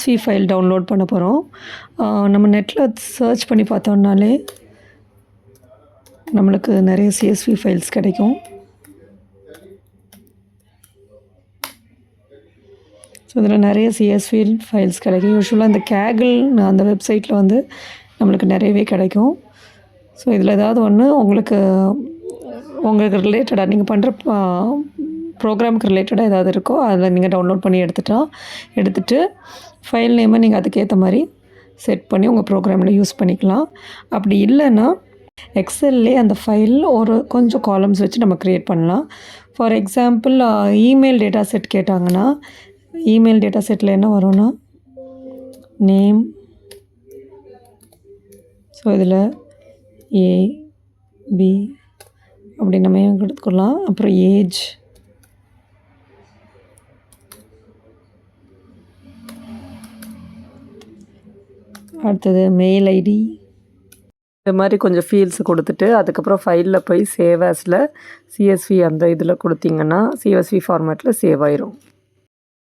CSV file download பண்ண போகிறோம். நம்ம நெட்டில் சர்ச் பண்ணி பார்த்தோம்னாலே நம்மளுக்கு நிறைய CSV ஃபைல்ஸ் கிடைக்கும். ஸோ இதில் நிறைய CSV ஃபைல்ஸ் கிடைக்கும். யூஸ்வலாக இந்த கேகிள் அந்த வெப்சைட்டில் வந்து நம்மளுக்கு நிறையவே கிடைக்கும். ஸோ இதில் ஏதாவது ஒன்று உங்களுக்கு ரிலேட்டடாக நீங்கள் பண்ணுற ப்ரோக்ராமுக்கு ரிலேட்டடாக ஏதாவது இருக்கோ அதில் நீங்கள் டவுன்லோட் பண்ணி எடுத்துகிட்டு ஃபைல் நேமை நீங்கள் அதுக்கேற்ற மாதிரி செட் பண்ணி உங்கள் ப்ரோக்ராமில் யூஸ் பண்ணிக்கலாம். அப்படி இல்லைன்னா எக்ஸல்லே அந்த ஃபைல் கொஞ்சம் காலம்ஸ் வச்சு நம்ம க்ரியேட் பண்ணலாம். For example email data set கேட்டாங்கன்னா இமெயில் டேட்டா செட்டில் என்ன வரும்னா நேம், ஸோ இதில் AB அப்படி நம்ம கொடுத்துக்கலாம். அப்புறம் ஏஜ், அடுத்தது மெயில் ஐடி, இந்த மாதிரி கொஞ்சம் ஃபீல்ட்ஸ் கொடுத்துட்டு அதுக்கப்புறம் ஃபைலில் போய் சேவ் ஆஸில் CSV அந்த இதில் கொடுத்தீங்கன்னா CSV ஃபார்மேட்டில் சேவ் ஆயிரும்.